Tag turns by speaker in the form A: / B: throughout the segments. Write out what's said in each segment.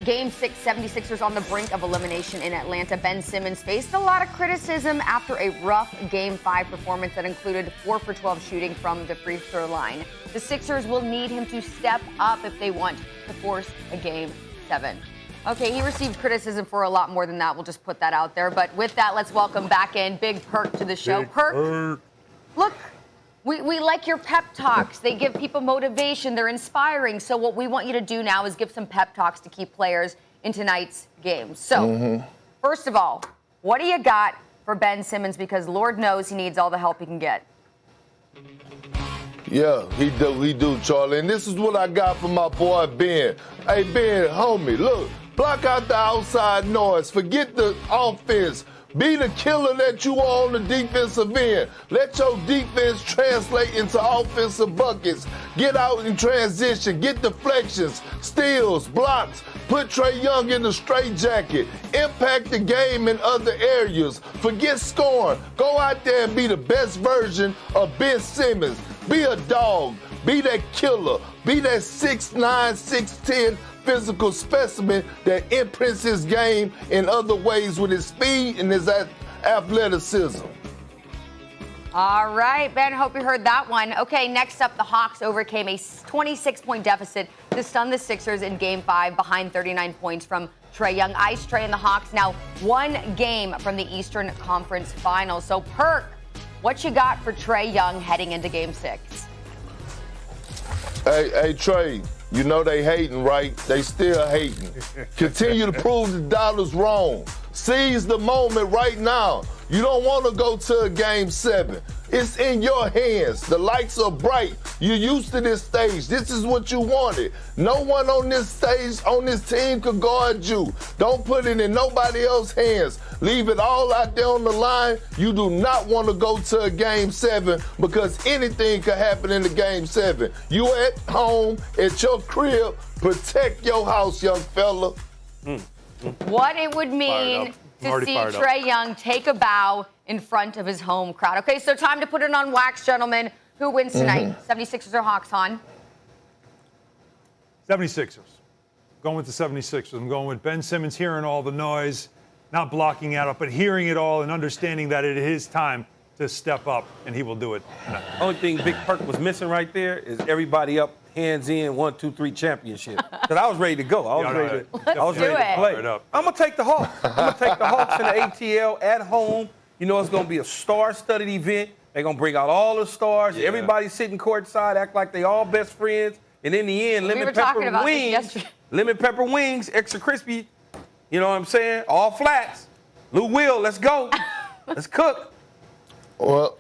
A: Game 6, 76ers on the brink of elimination in Atlanta. Ben Simmons faced a lot of criticism after a rough Game 5 performance that included 4 for 12 shooting from the free throw line. The Sixers will need him to step up if they want to force a Game 7. Okay, he received criticism for a lot more than that. We'll just put that out there. But with that, let's welcome back in Big Perk to the show. Perk, look, we like your pep talks. They give people motivation. They're inspiring. So what we want you to do now is give some pep talks to keep players in tonight's game. So, first of all, what do you got for Ben Simmons? Because Lord knows he needs all the help he can get.
B: Yeah, he do, Charlie. And this is what I got for my boy Ben. Hey, Ben, homie, look, block out the outside noise. Forget the offense. Be the killer that you are on the defensive end. Let your defense translate into offensive buckets. Get out in transition. Get deflections, steals, blocks. Put Trae Young in the straitjacket. Impact the game in other areas. Forget scoring. Go out there and be the best version of Ben Simmons. Be a dog. Be that killer. Be that 6'9", 6'10", physical specimen that imprints his game in other ways with his speed and his athleticism.
A: All right, Ben, hope you heard that one. Okay, next up, the Hawks overcame a 26-point deficit to stun the Sixers in Game 5 behind 39 points from Trae Young. Ice Trae and the Hawks now one game from the Eastern Conference Finals. So, Perk, what you got for Trae Young heading into Game 6?
B: Hey, Trae, you know they hating, right? They still hating. Continue to prove the doubters wrong. Seize the moment right now. You don't want to go to a Game 7. It's in your hands. The lights are bright. You're used to this stage. This is what you wanted. No one on this stage, on this team could guard you. Don't put it in nobody else's hands. Leave it all out there on the line. You do not want to go to a Game 7 because anything could happen in the Game 7. You at home, at your crib, protect your house, young fella.
A: What it would mean to see Trae Young take a bow in front of his home crowd. Okay, so time to put it on wax, gentlemen. Who wins tonight? 76ers or Hawks, hon?
C: 76ers. Going with the 76ers. I'm going with Ben Simmons hearing all the noise, not blocking out it, but hearing it all and understanding that it is time to step up, and he will do it tonight.
D: Only thing Big Perk was missing right there is everybody up, hands in, 1, 2, 3 championship. Because I was ready to go. I was ready to play. I'm going to take the Hawks. I'm going to take the Hawks in the ATL at home. You know it's going to be a star-studded event. They're going to bring out all the stars. Yeah. Everybody sitting courtside, act like they all best friends. And in the end, lemon pepper wings, extra crispy. You know what I'm saying? All flats. Lou Will, let's go. Let's cook.
B: Well,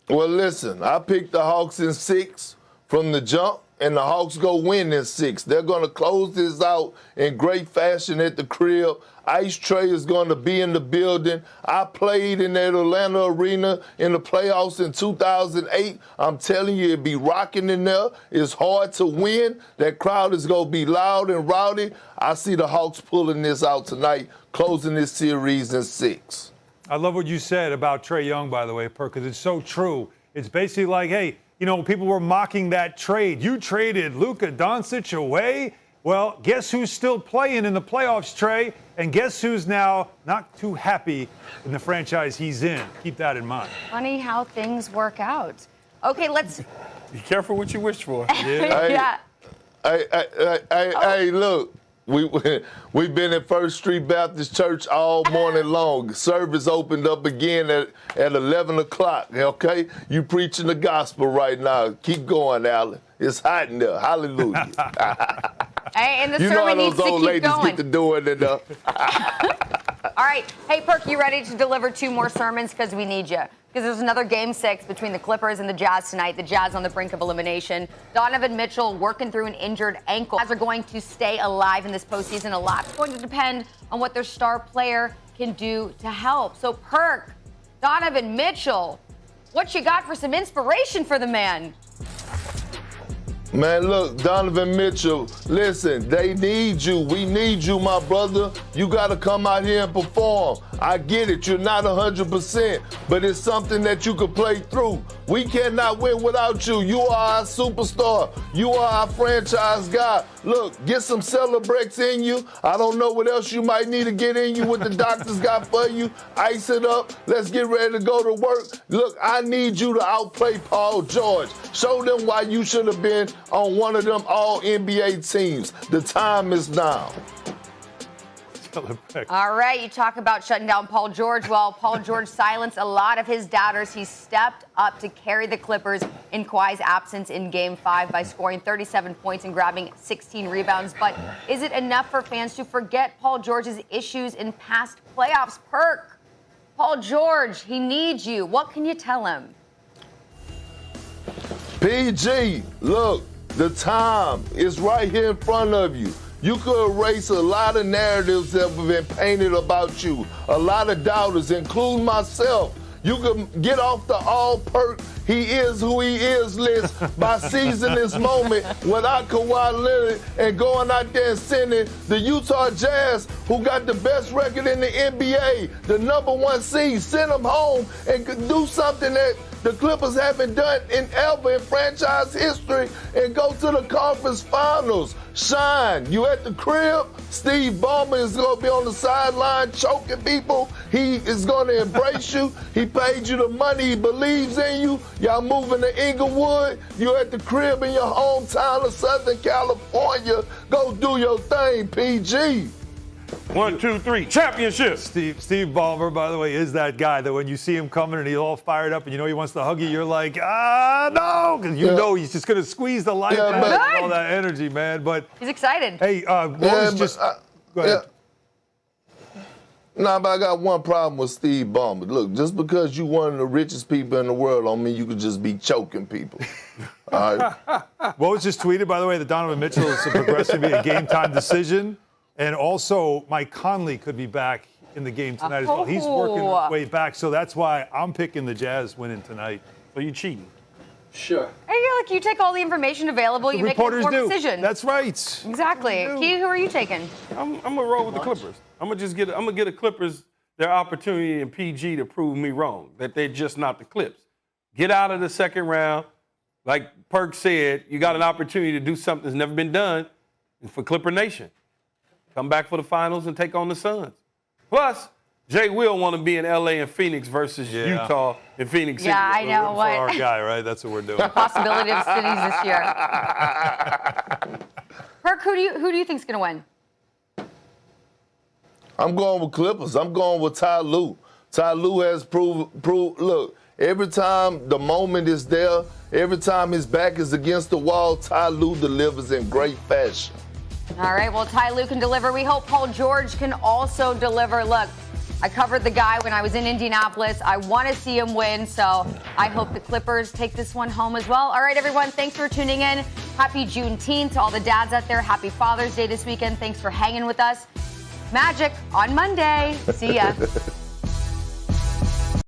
B: listen, I picked the Hawks in 6 from the jump, and the Hawks go win in 6. They're going to close this out in great fashion at the crib. Ice Trae is going to be in the building. I played in that Atlanta arena in the playoffs in 2008. I'm telling you, it'd be rocking in there. It's hard to win. That crowd is going to be loud and rowdy. I see the Hawks pulling this out tonight, closing this series in 6.
C: I love what you said about Trae Young, by the way, Perk, because it's so true. It's basically like, hey, you know, people were mocking that trade. You traded Luka Doncic away? Well, guess who's still playing in the playoffs, Trae? And guess who's now not too happy in the franchise he's in? Keep that in mind.
A: Funny how things work out. Okay, let's...
D: Be careful what you wish for.
A: Yeah.
B: Hey, look. We've been at First Street Baptist Church all morning long. Service opened up again at 11 o'clock, okay? You preaching the gospel right now. Keep going, Alan. It's hot in there. Hallelujah.
A: Hey, and the
B: you know
A: sermon
B: how
A: needs
B: those
A: to
B: old
A: keep
B: ladies
A: going.
B: get to doing it.
A: All right. Hey, Perk, you ready to deliver 2 more sermons? Because we need you. Because there's another Game 6 between the Clippers and the Jazz tonight. The Jazz on the brink of elimination. Donovan Mitchell working through an injured ankle. Jazz are going to stay alive in this postseason. A lot's going to depend on what their star player can do to help. So, Perk, Donovan Mitchell, what you got for some inspiration for the man?
B: Man, look, Donovan Mitchell, listen, they need you. We need you, my brother. You got to come out here and perform. I get it. You're not 100%, but it's something that you can play through. We cannot win without you. You are our superstar. You are our franchise guy. Look, get some Celebrex in you. I don't know what else you might need to get in you, what the doctors got for you. Ice it up. Let's get ready to go to work. Look, I need you to outplay Paul George. Show them why you should have been on one of them all-NBA teams. The time is now.
A: All right, you talk about shutting down Paul George. Well, Paul George silenced a lot of his doubters. He stepped up to carry the Clippers in Kawhi's absence in Game 5 by scoring 37 points and grabbing 16 rebounds. But is it enough for fans to forget Paul George's issues in past playoffs? Perk, Paul George, he needs you. What can you tell him?
B: PG, look, the time is right here in front of you. You could erase a lot of narratives that have been painted about you, a lot of doubters, including myself. You can get off the all Perk, he is who he is list by seizing this moment without Kawhi Leonard and going out there and sending the Utah Jazz, who got the best record in the NBA, the #1 seed, send them home and do something that the Clippers haven't done ever in franchise history and go to the conference finals. Shine. You at the crib. Steve Ballmer is going to be on the sideline choking people. He is going to embrace you. He paid you the money. He believes in you. Y'all moving to Inglewood. You at the crib in your hometown of Southern California. Go do your thing, PG.
D: 1, 2, 3, championship.
C: Steve Ballmer, by the way, is that guy that when you see him coming and he's all fired up and you know he wants to hug you, you're like, no, because you know he's just going to squeeze the life out of all that energy, man. But
A: he's excited.
C: Hey, go ahead.
B: Nah, but I got one problem with Steve Ballmer. Look, just because you one of the richest people in the world don't mean you could just be choking people. All right?
C: What was just tweeted, by the way, that Donovan Mitchell is progressing to be a game-time decision? And also, Mike Conley could be back in the game tonight as well. He's working his way back, so that's why I'm picking the Jazz winning tonight.
D: So you cheating?
E: Sure.
A: Hey, look, you take all the information available, you make an informed decision.
C: That's right.
A: Exactly. Key, who are you taking?
D: I'm gonna roll with the Clippers. I'm gonna get the Clippers their opportunity in PG to prove me wrong, that they're just not the Clips. Get out of the second round. Like Perk said, you got an opportunity to do something that's never been done for Clipper Nation. Come back for the finals and take on the Suns. Plus, Jay will want to be in LA and Phoenix versus Utah and Phoenix City.
A: Yeah, I know.
C: For our guy, right? That's what we're doing.
A: The possibility of cities this year. Perk, who do you think's going to win?
B: I'm going with Clippers. I'm going with Ty Lue. Ty Lue has proved. Look, every time the moment is there, every time his back is against the wall, Ty Lue delivers in great fashion.
A: All right, well, Ty Lue can deliver. We hope Paul George can also deliver. Look, I covered the guy when I was in Indianapolis. I want to see him win, so I hope the Clippers take this one home as well. All right, everyone, thanks for tuning in. Happy Juneteenth to all the dads out there. Happy Father's Day this weekend. Thanks for hanging with us. Magic on Monday. See ya.